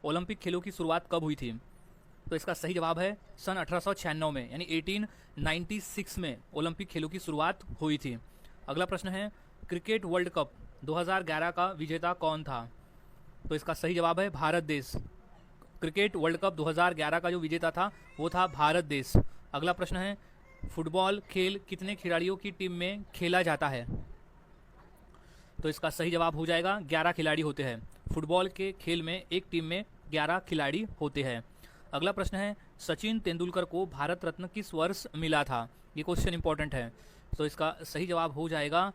Olympic खेलों की शुरुआत कब हुई थी? तो इसका सही जवाब है सन 1896 में, यानी 1896 में ओलंपिक खेलों की शुरुआत हुई थी। अगला प्रश्न है, क्रिकेट वर्ल्ड कप 2011 का विजेता कौन था? तो इसका सही जवाब है भारत देश। क्रिकेट वर्ल्ड कप 2011 का जो विजेता था वो था भारत देश। अगला प्रश्न है, फुटबॉल खेल कितने खिलाड़ियों की टीम में खेला जाता है? तो इसका सही जवाब हो जाएगा 11 खिलाड़ी होते हैं। फुटबॉल के खेल में एक टीम में 11 खिलाड़ी होते हैं। अगला प्रश्न है, सचिन तेंदुलकर को भारत रत्न किस वर्ष मिला था? ये क्वेश्चन इंपॉर्टेंट है। तो इसका सही जवाब हो जाएगा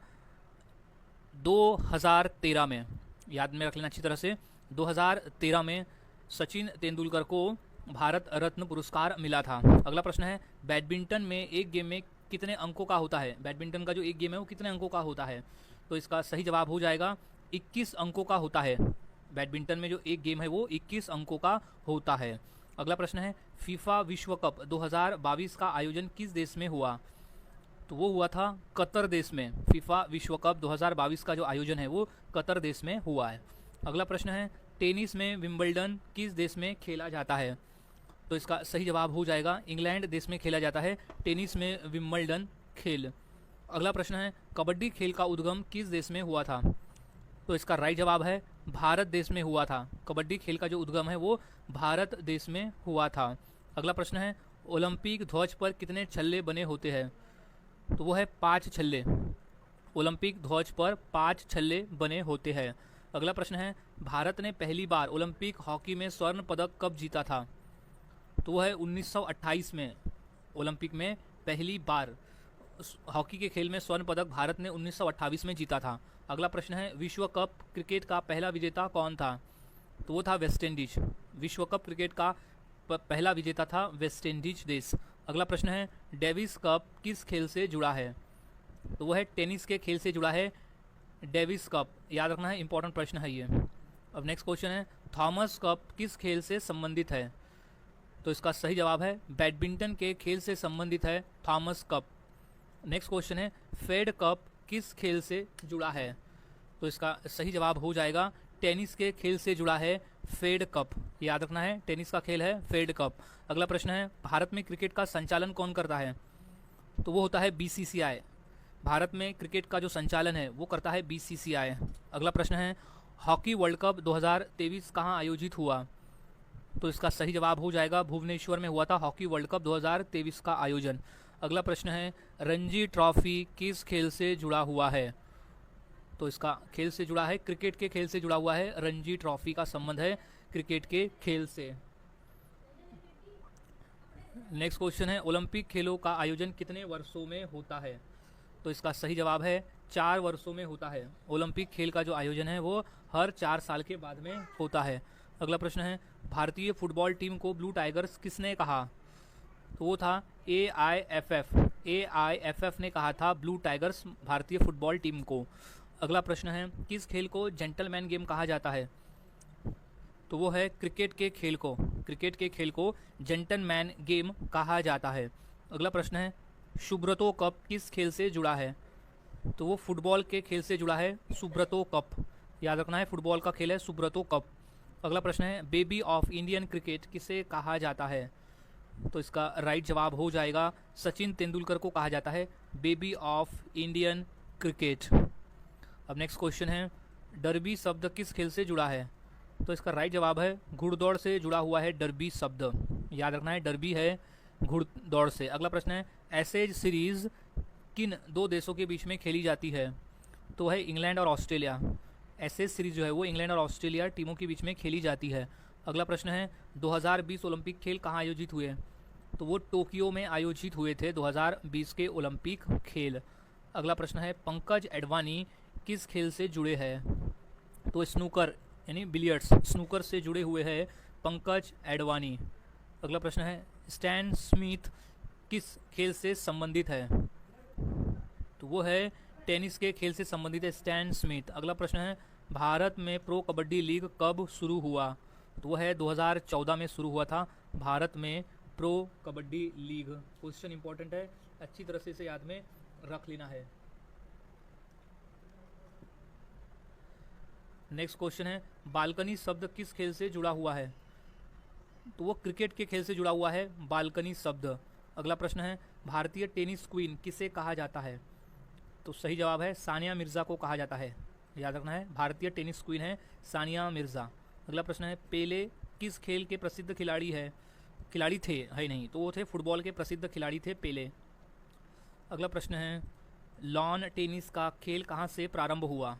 2013 में। याद में रख लेना अच्छी तरह से, 2013 में सचिन तेंदुलकर को भारत रत्न पुरस्कार मिला था। अगला प्रश्न है, बैडमिंटन में एक गेम में कितने अंकों का होता है? बैडमिंटन का जो एक गेम है वो कितने अंकों का होता है? तो इसका सही जवाब हो जाएगा 21 अंकों का होता है। बैडमिंटन में जो एक गेम है वो 21 अंकों का होता है। अगला प्रश्न है, फीफा विश्व कप 2022 का आयोजन किस देश में हुआ? तो वो हुआ था कतर देश में। फीफा विश्व कप 2022 का जो आयोजन है वो कतर देश में हुआ है। अगला प्रश्न है, टेनिस में विंबलडन किस देश में खेला जाता है? तो इसका सही जवाब हो जाएगा इंग्लैंड देश में खेला जाता है टेनिस में विंबलडन खेल। अगला प्रश्न है, कबड्डी खेल का उद्गम किस देश में हुआ था? तो इसका राइट जवाब है भारत देश में हुआ था। कबड्डी खेल का जो उद्गम है वो भारत देश में हुआ था। अगला प्रश्न है, ओलंपिक ध्वज पर कितने छल्ले बने होते हैं? तो वो है 5 छल्ले। ओलंपिक ध्वज पर 5 छल्ले बने होते हैं। अगला प्रश्न है, भारत ने पहली बार ओलंपिक हॉकी में स्वर्ण पदक कब जीता था? तो वो है 1928 में। ओलंपिक में पहली बार हॉकी के खेल में स्वर्ण पदक भारत ने 1928 में जीता था। अगला प्रश्न है, विश्व कप क्रिकेट का पहला विजेता कौन था? तो वो था वेस्ट इंडीज। विश्व कप क्रिकेट का पहला विजेता था वेस्ट इंडीज देश। अगला प्रश्न है, डेविस कप किस खेल से जुड़ा है? तो वो है टेनिस के खेल से जुड़ा है डेविस कप। याद रखना है, इंपॉर्टेंट प्रश्न है ये। अब नेक्स्ट क्वेश्चन है, थॉमस कप किस खेल से संबंधित है? तो इसका सही जवाब है बैडमिंटन के खेल से संबंधित है थॉमस कप। नेक्स्ट क्वेश्चन है, फेड कप किस खेल से जुड़ा है? तो इसका सही जवाब हो जाएगा टेनिस के खेल से जुड़ा है फेड कप। याद रखना है, टेनिस का खेल है फेड कप। अगला प्रश्न है, भारत में क्रिकेट का संचालन कौन करता है? तो वो होता है बीसीसीआई। भारत में क्रिकेट का जो संचालन है वो करता है बीसीसीआई। अगला प्रश्न है, हॉकी वर्ल्ड कप 2023 कहाँ आयोजित हुआ? तो इसका सही जवाब हो जाएगा भुवनेश्वर में हुआ था हॉकी वर्ल्ड कप 2023 का आयोजन। अगला प्रश्न है, रणजी ट्रॉफी किस खेल से जुड़ा हुआ है? तो इसका खेल से जुड़ा है, क्रिकेट के खेल से जुड़ा हुआ है। रणजी ट्रॉफी का संबंध है क्रिकेट के खेल से। नेक्स्ट क्वेश्चन है, ओलंपिक खेलों का आयोजन कितने वर्षों में होता है? तो इसका सही जवाब है 4 वर्षों में होता है। ओलंपिक खेल का जो आयोजन है वो हर 4 साल के बाद में होता है। अगला प्रश्न है, भारतीय फुटबॉल टीम को ब्लू टाइगर्स किसने कहा? तो वो था AIFF। AIFF ने कहा था ब्लू टाइगर्स भारतीय फुटबॉल टीम को। अगला प्रश्न है, किस खेल को जेंटलमैन गेम कहा जाता है? तो वो है क्रिकेट के खेल को। क्रिकेट के खेल को जेंटलमैन गेम कहा जाता है। अगला प्रश्न है, सुब्रतो कप किस खेल से जुड़ा है? तो वो फुटबॉल के खेल से जुड़ा है सुब्रतो कप। याद रखना है, फुटबॉल का खेल है सुब्रतो कप। अगला प्रश्न है, बेबी ऑफ इंडियन क्रिकेट किसे कहा जाता है? तो इसका राइट जवाब हो जाएगा सचिन तेंदुलकर को कहा जाता है बेबी ऑफ इंडियन क्रिकेट। अब नेक्स्ट क्वेश्चन है, डर्बी शब्द किस खेल से जुड़ा है? तो इसका राइट जवाब है घुड़दौड़ से जुड़ा हुआ है डर्बी शब्द। याद रखना है, डर्बी है घुड़दौड़ से। अगला प्रश्न है, एशेज सीरीज किन 2 देशों के बीच में खेली जाती है? तो है इंग्लैंड और ऑस्ट्रेलिया। एशेज सीरीज जो है वो इंग्लैंड और ऑस्ट्रेलिया टीमों के बीच में खेली जाती है। अगला प्रश्न है, 2020 ओलंपिक खेल कहाँ आयोजित हुए? तो वो टोक्यो में आयोजित हुए थे 2020 के ओलंपिक खेल। अगला प्रश्न है, पंकज एडवाणी किस खेल से जुड़े हैं? तो स्नूकर यानी बिलियर्ड्स, स्नूकर से जुड़े हुए हैं पंकज एडवाणी। अगला प्रश्न है, स्टैन स्मिथ किस खेल से संबंधित है? तो वो है टेनिस के खेल से संबंधित है स्टैन स्मिथ। अगला प्रश्न है, भारत में प्रो कबड्डी लीग कब शुरू हुआ? तो वो है 2014 में शुरू हुआ था भारत में pro kabaddi league. Question important है, अच्छी तरह से इसे याद में रख लेना है। नेक्स्ट क्वेश्चन है, बालकनी शब्द किस खेल से जुड़ा हुआ है? तो वो क्रिकेट के खेल से जुड़ा हुआ है बालकनी शब्द। अगला प्रश्न है, भारतीय टेनिस क्वीन किसे कहा जाता है? तो सही जवाब है सानिया मिर्ज़ा को कहा जाता है। याद रखना है, भारतीय टेनिस क्वीन है सानिया मिर्ज़ा। अगला प्रश्न है, पेले किस खेल के प्रसिद्ध खिलाड़ी थे? है नहीं, तो वो थे फुटबॉल के प्रसिद्ध खिलाड़ी थे पेले। अगला प्रश्न है, लॉन टेनिस का खेल कहाँ से प्रारंभ हुआ?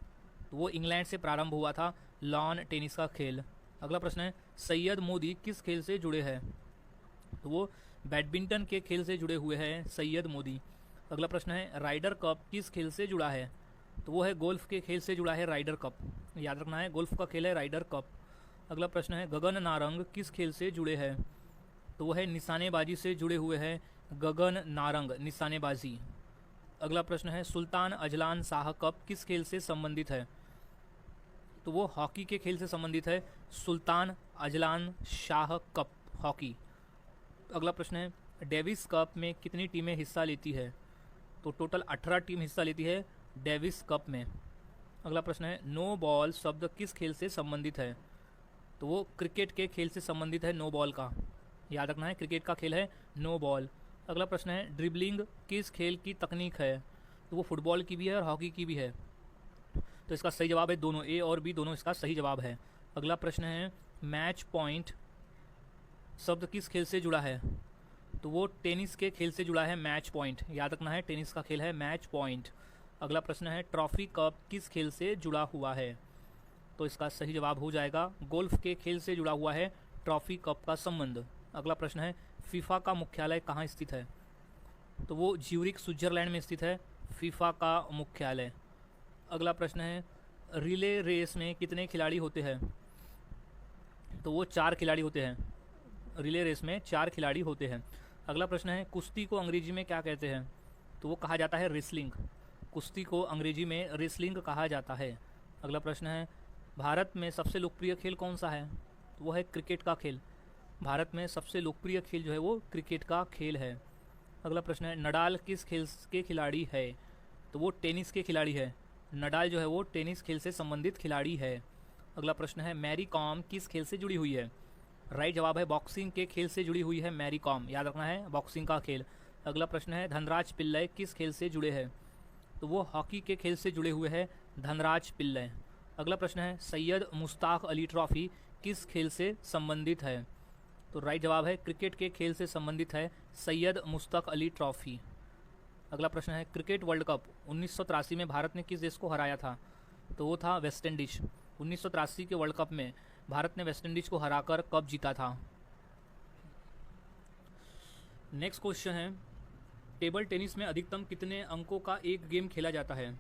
तो वो इंग्लैंड से प्रारंभ हुआ था लॉन टेनिस का खेल। अगला प्रश्न है, सैयद मोदी किस खेल से जुड़े हैं? तो वो बैडमिंटन के खेल से जुड़े हुए हैं सैयद मोदी। अगला प्रश्न है, राइडर कप किस खेल से जुड़ा है? तो वो है गोल्फ के खेल से जुड़ा है राइडर कप। याद रखना है, गोल्फ का खेल है राइडर कप। अगला प्रश्न है, गगन नारंग किस खेल से जुड़े हैं? तो वो है निशानेबाजी से जुड़े हुए हैं गगन नारंग, निशानेबाजी। अगला प्रश्न है, सुल्तान अजलान शाह कप किस खेल से संबंधित है? तो वो हॉकी के खेल से संबंधित है Sultan Azlan Shah cup, hockey. अगला प्रश्न है, डेविस कप में कितनी टीमें हिस्सा लेती है? तो टोटल 18 टीम हिस्सा लेती है डेविस कप में। अगला प्रश्न है, नो बॉल शब्द किस खेल से संबंधित है? तो वो क्रिकेट के खेल से संबंधित है नो बॉल का। याद रखना है, क्रिकेट का खेल है नो बॉल। अगला प्रश्न है, ड्रिबलिंग किस खेल की तकनीक है? तो वो फुटबॉल की भी है और हॉकी की भी है। तो इसका सही जवाब है दोनों, ए और बी दोनों इसका सही जवाब है। अगला प्रश्न है, मैच पॉइंट शब्द किस खेल से जुड़ा है? तो वो टेनिस के खेल से जुड़ा है मैच पॉइंट। याद रखना है, टेनिस का खेल है मैच पॉइंट। अगला प्रश्न है, ट्रॉफी कप किस खेल से जुड़ा हुआ है? तो इसका सही जवाब हो जाएगा गोल्फ के खेल से जुड़ा हुआ है ट्रॉफी कप का संबंध। अगला प्रश्न है, फीफा का मुख्यालय कहाँ स्थित है? तो वो ज्यूरिख स्विट्जरलैंड में स्थित है फीफा का मुख्यालय। अगला प्रश्न है, रिले रेस में कितने खिलाड़ी होते हैं? तो वो 4 खिलाड़ी होते हैं। रिले रेस में 4 खिलाड़ी होते हैं। अगला प्रश्न है, कुश्ती को अंग्रेजी में क्या कहते हैं? तो वो कहा जाता है रेसलिंग। कुश्ती को अंग्रेजी में रेसलिंग कहा जाता है। अगला प्रश्न है, भारत में सबसे लोकप्रिय खेल कौन सा है? तो वो है क्रिकेट का खेल। भारत में सबसे लोकप्रिय खेल जो है वो क्रिकेट का खेल है। अगला प्रश्न है, नडाल किस खेल के खिलाड़ी है? तो वो टेनिस के खिलाड़ी है। नडाल जो है वो टेनिस खेल से संबंधित खिलाड़ी है। अगला प्रश्न है, मैरी कॉम किस खेल से जुड़ी हुई है? राइट जवाब है बॉक्सिंग के खेल से जुड़ी हुई है मैरी कॉम। याद रखना है, बॉक्सिंग का खेल। अगला प्रश्न है, धनराज पिल्लई किस खेल से जुड़े हैं? तो वो हॉकी के खेल से जुड़े हुए हैं धनराज पिल्लई। अगला प्रश्न है, सैयद मुश्ताक अली ट्रॉफी किस खेल से संबंधित है? तो राइट जवाब है क्रिकेट के खेल से संबंधित है सैयद मुश्ताक अली ट्रॉफी। अगला प्रश्न है, क्रिकेट वर्ल्ड कप 1983 में भारत ने किस देश को हराया था? तो वो था वेस्ट इंडीज। 1983 के वर्ल्ड कप में भारत ने वेस्ट इंडीज को हराकर कप जीता था। नेक्स्ट क्वेश्चन है, टेबल टेनिस में अधिकतम कितने अंकों का एक गेम खेला जाता है?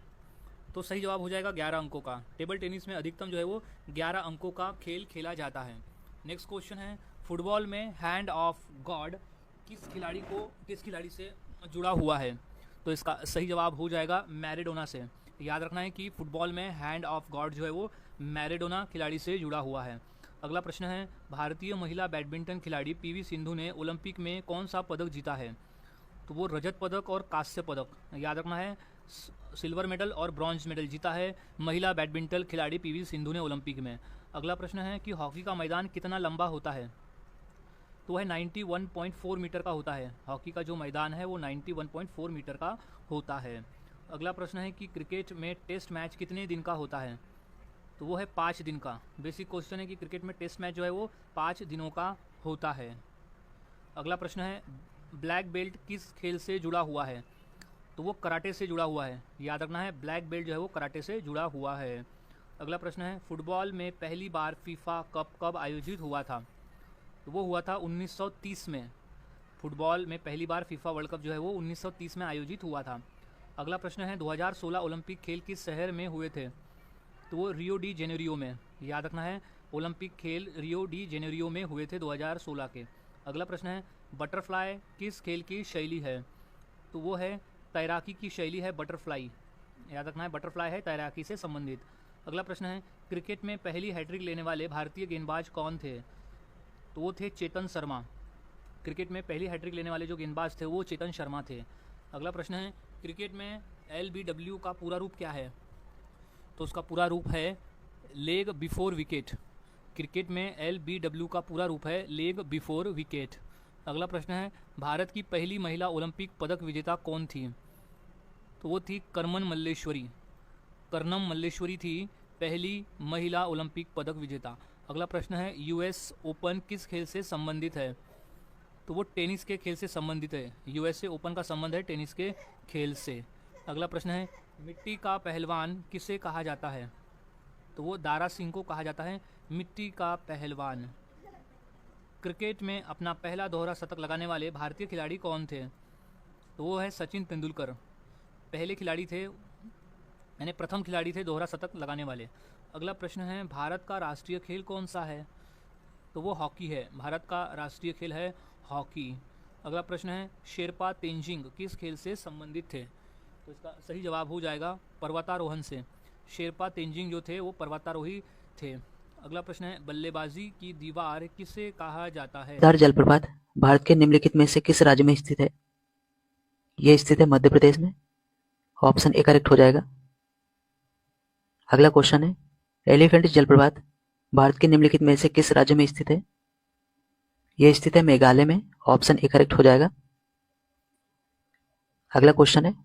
तो सही जवाब हो जाएगा 11 अंकों का। टेबल टेनिस में अधिकतम जो है वो 11 अंकों का खेल खेला जाता है। नेक्स्ट क्वेश्चन है, फुटबॉल में हैंड ऑफ गॉड किस खिलाड़ी से जुड़ा हुआ है? तो इसका सही जवाब हो जाएगा मैराडोना से। याद रखना है कि फुटबॉल में हैंड ऑफ गॉड जो है वो मैराडोना खिलाड़ी से जुड़ा हुआ है। अगला प्रश्न है, भारतीय महिला बैडमिंटन खिलाड़ी पीवी सिंधु ने ओलंपिक में कौन सा पदक जीता है? तो वो रजत पदक और कांस्य पदक। याद रखना है, सिल्वर मेडल और ब्रॉन्ज मेडल जीता है महिला बैडमिंटन खिलाड़ी पीवी सिंधु ने ओलंपिक में। अगला प्रश्न है कि हॉकी का मैदान कितना लंबा होता है? तो वह 91.4 मीटर का होता है। हॉकी का जो मैदान है वो 91.4 मीटर का होता है। अगला प्रश्न है कि क्रिकेट में टेस्ट मैच कितने दिन का होता है? तो वो है 5 दिन का। बेसिक क्वेश्चन है कि क्रिकेट में टेस्ट मैच जो है वो 5 दिनों का होता है। अगला प्रश्न है, ब्लैक बेल्ट किस खेल से जुड़ा हुआ है? तो वो कराटे से जुड़ा हुआ है। याद रखना है, ब्लैक बेल्ट जो है वो कराटे से जुड़ा हुआ है। अगला प्रश्न है, फुटबॉल में पहली बार फीफा कप कब आयोजित हुआ था? तो वो हुआ था 1930 में। फुटबॉल में पहली बार फीफा वर्ल्ड कप जो है वो 1930 में आयोजित हुआ था। अगला प्रश्न है, 2016 ओलंपिक खेल किस शहर में हुए थे? तो वो रियो डी जेनेरियो में। याद रखना है, ओलंपिक खेल रियो डी जेनेरियो में हुए थे 2016 के। अगला प्रश्न है, बटरफ्लाई किस खेल की शैली है? तो वो है तैराकी की शैली है बटरफ्लाई। याद रखना है, बटरफ्लाई है तैराकी से संबंधित। अगला प्रश्न है, क्रिकेट में पहली हैट्रिक लेने वाले भारतीय गेंदबाज कौन थे? तो वो थे चेतन शर्मा। क्रिकेट में पहली हैट्रिक लेने वाले जो गेंदबाज थे वो चेतन शर्मा थे। अगला प्रश्न है, क्रिकेट में LBW का पूरा रूप क्या है? तो उसका पूरा रूप है लेग बिफोर विकेट। क्रिकेट में LBW का पूरा रूप है लेग बिफोर विकेट। अगला प्रश्न है, भारत की पहली महिला ओलंपिक पदक विजेता कौन थी? तो वो थी कर्मन मल्लेश्वरी। कर्नम मल्लेश्वरी थी पहली महिला ओलंपिक पदक विजेता। अगला प्रश्न है, US ओपन किस खेल से संबंधित है? तो वो टेनिस के खेल से संबंधित है। USA ओपन का संबंध है टेनिस के खेल से। अगला प्रश्न है, मिट्टी का पहलवान किसे कहा जाता है? तो वो दारा सिंह को कहा जाता है मिट्टी का पहलवान। क्रिकेट में अपना पहला दोहरा शतक लगाने वाले भारतीय खिलाड़ी कौन थे? तो वो है सचिन तेंदुलकर। पहले खिलाड़ी थे, यानी प्रथम खिलाड़ी थे दोहरा शतक लगाने वाले। अगला प्रश्न है, भारत का राष्ट्रीय खेल कौन सा है? तो वो हॉकी है। भारत का राष्ट्रीय खेल है हॉकी। अगला प्रश्न है, शेरपा तेंजिंग किस खेल से संबंधित थे? तो इसका सही जवाब हो जाएगा पर्वतारोहण से। शेरपा तेंजिंग जो थे वो पर्वतारोही थे। अगला प्रश्न है, बल्लेबाजी की दीवार किसे कहा जाता है? धार जलप्रपात भारत के निम्नलिखित में से किस राज्य में स्थित है? यह स्थित है मध्य प्रदेश में। ऑप्शन ए करेक्ट हो जाएगा। अगला क्वेश्चन है, एलिफेंट जलप्रपात भारत के निम्नलिखित में से किस राज्य में स्थित है? यह स्थित है मेघालय में। ऑप्शन ए करेक्ट हो जाएगा। अगला क्वेश्चन है,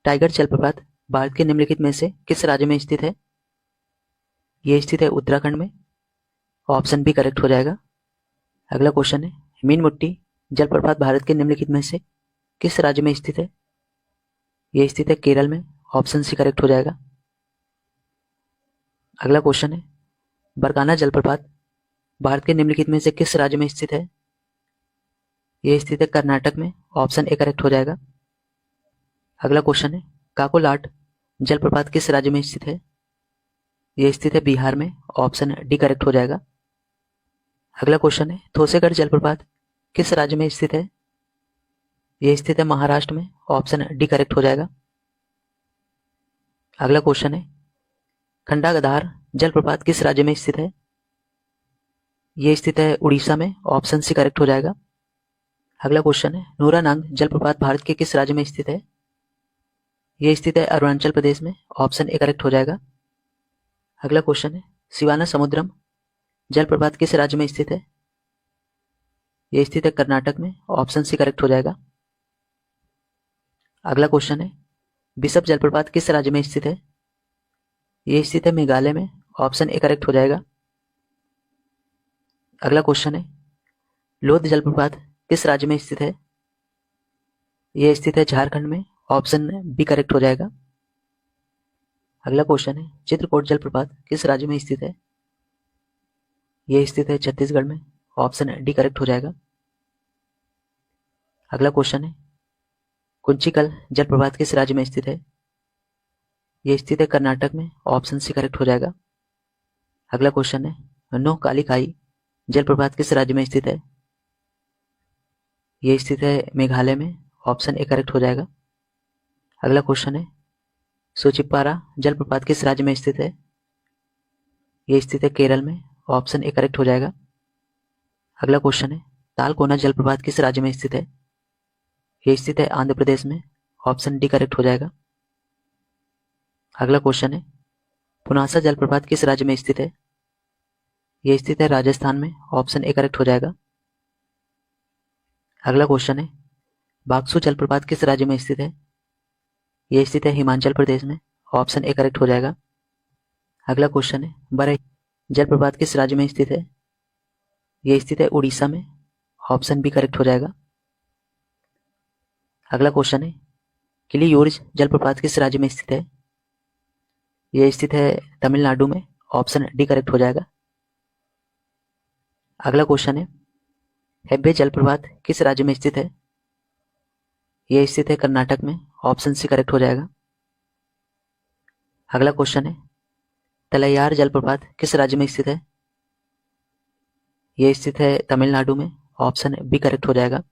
टाइगर जलप्रपात भारत के निम्नलिखित में से किस राज्य में स्थित है? यह स्थित है उत्तराखंड में। ऑप्शन बी करेक्ट हो जाएगा। अगला क्वेश्चन है, मीनमुट्टी जलप्रपात भारत के निम्नलिखित में से किस राज्य में स्थित है? यह स्थित है केरल में। ऑप्शन सी करेक्ट हो जाएगा। अगला क्वेश्चन है, बरकाना जलप्रपात भारत के निम्नलिखित में से किस राज्य में स्थित है? यह स्थित है कर्नाटक में। ऑप्शन ए करेक्ट हो जाएगा। अगला क्वेश्चन है, काकोलाट जलप्रपात किस राज्य में स्थित है? यह स्थित है बिहार में। ऑप्शन डी करेक्ट हो जाएगा। अगला क्वेश्चन है, थोसेगढ़ जलप्रपात किस राज्य में स्थित है? यह स्थित है महाराष्ट्र में। ऑप्शन डी करेक्ट हो जाएगा। अगला क्वेश्चन है, खंडागधार जलप्रपात किस राज्य में स्थित है? यह स्थित है उड़ीसा में। ऑप्शन सी करेक्ट हो जाएगा। अगला क्वेश्चन है, नूरानांग जलप्रपात भारत के किस राज्य में स्थित है? यह स्थित है अरुणाचल प्रदेश में। ऑप्शन ए करेक्ट हो जाएगा। अगला क्वेश्चन है, शिवाना समुद्रम जलप्रपात किस राज्य में स्थित है? यह स्थित है कर्नाटक में। ऑप्शन सी करेक्ट हो जाएगा। अगला क्वेश्चन है, बिशप जलप्रपात किस राज्य में स्थित है? यह स्थित है मेघालय में। ऑप्शन ए करेक्ट हो जाएगा। अगला क्वेश्चन है, लोध जलप्रपात किस राज्य में स्थित है? यह स्थित है झारखंड में। ऑप्शन बी करेक्ट हो जाएगा। अगला क्वेश्चन है, चित्रकूट जलप्रपात किस राज्य में स्थित है? यह स्थित है छत्तीसगढ़ में। ऑप्शन डी करेक्ट हो जाएगा। अगला क्वेश्चन है, कुंचिकल जलप्रपात किस राज्य में स्थित है? यह स्थित है कर्नाटक में। ऑप्शन सी करेक्ट हो जाएगा। अगला क्वेश्चन है, नोकालिकाई जलप्रपात किस राज्य में स्थित है? यह स्थित है मेघालय में। ऑप्शन ए करेक्ट हो जाएगा। अगला क्वेश्चन है, सूचिपारा जलप्रपात किस राज्य में स्थित है? यह स्थित है केरल में। ऑप्शन ए करेक्ट हो जाएगा। अगला क्वेश्चन है, तालकोना जलप्रपात किस राज्य में स्थित है? यह स्थित है आंध्र प्रदेश में। ऑप्शन डी करेक्ट हो जाएगा। अगला क्वेश्चन है, पुनासा जलप्रपात किस राज्य में स्थित है? यह स्थित है राजस्थान में। ऑप्शन ए करेक्ट हो जाएगा। अगला क्वेश्चन है, बाक्सू जलप्रपात किस राज्य में स्थित है? यह स्थित है हिमाचल प्रदेश में। ऑप्शन ए करेक्ट हो जाएगा। अगला क्वेश्चन है, बरही जलप्रपात किस राज्य में स्थित है? यह स्थित है उड़ीसा में। ऑप्शन बी करेक्ट हो जाएगा। अगला क्वेश्चन है, किलियूर्ज जलप्रपात किस राज्य में स्थित है? यह स्थित है तमिलनाडु में। ऑप्शन डी करेक्ट हो जाएगा। अगला क्वेश्चन है, हेब्बे जलप्रपात किस राज्य में स्थित है? यह स्थित है कर्नाटक में। ऑप्शन सी करेक्ट हो जाएगा। अगला क्वेश्चन है, तलैयार जलप्रपात किस राज्य में स्थित है? यह स्थित है तमिलनाडु में। ऑप्शन बी करेक्ट हो जाएगा।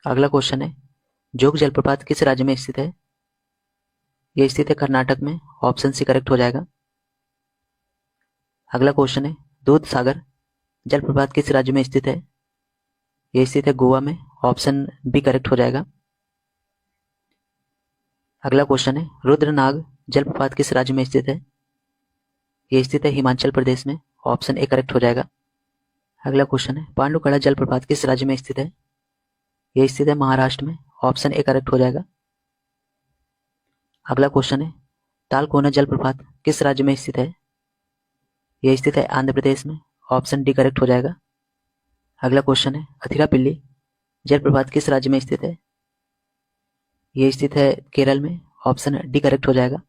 अगला क्वेश्चन है, जोग जलप्रपात किस राज्य में स्थित है? यह स्थित है कर्नाटक में। ऑप्शन सी करेक्ट हो जाएगा। अगला क्वेश्चन है, दूध सागर जलप्रपात किस राज्य में स्थित है? यह स्थित है गोवा में। ऑप्शन बी करेक्ट हो जाएगा। अगला क्वेश्चन है, रुद्रनाग जलप्रपात किस राज्य में स्थित है? ये स्थित है हिमाचल प्रदेश में, ऑप्शन ए करेक्ट हो जाएगा। अगला क्वेश्चन है पांडुकड़ा जलप्रपात किस राज्य में स्थित है? ये स्थित है महाराष्ट्र में, ऑप्शन ए करेक्ट हो जाएगा। अगला क्वेश्चन है तालकोना जलप्रपात किस राज्य में स्थित है? यह स्थित है आंध्र प्रदेश में, ऑप्शन डी करेक्ट हो जाएगा। अगला क्वेश्चन है अथिरापल्ली जलप्रपात किस राज्य में स्थित है? यह स्थित है केरल में, ऑप्शन डी करेक्ट हो जाएगा।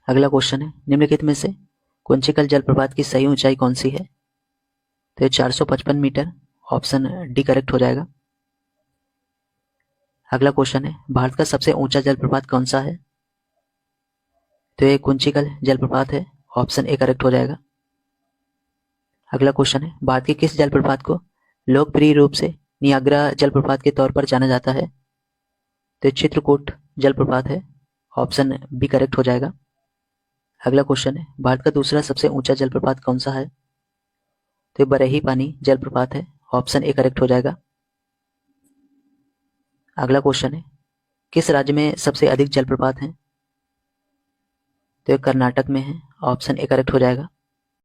अगला क्वेश्चन है निम्नलिखित में से कुंचिकल जलप्रपात की सही ऊंचाई कौन सी है? तो ये 455 मीटर, ऑप्शन डी करेक्ट हो जाएगा। अगला क्वेश्चन है भारत का सबसे ऊंचा जलप्रपात कौन सा है? तो ये कुंचिकल जलप्रपात है, ऑप्शन ए करेक्ट हो जाएगा। अगला क्वेश्चन है भारत के किस जलप्रपात को लोकप्रिय रूप से नियाग्रा जलप्रपात के तौर पर जाना जाता है? तो चित्रकूट जलप्रपात है, ऑप्शन बी करेक्ट हो जाएगा। अगला क्वेश्चन है भारत का दूसरा सबसे ऊंचा जलप्रपात कौन सा है? तो बरही पानी जलप्रपात है, ऑप्शन ए करेक्ट हो जाएगा। अगला क्वेश्चन है किस राज्य में सबसे अधिक जलप्रपात हैं? तो ये कर्नाटक में है, ऑप्शन ए करेक्ट हो जाएगा।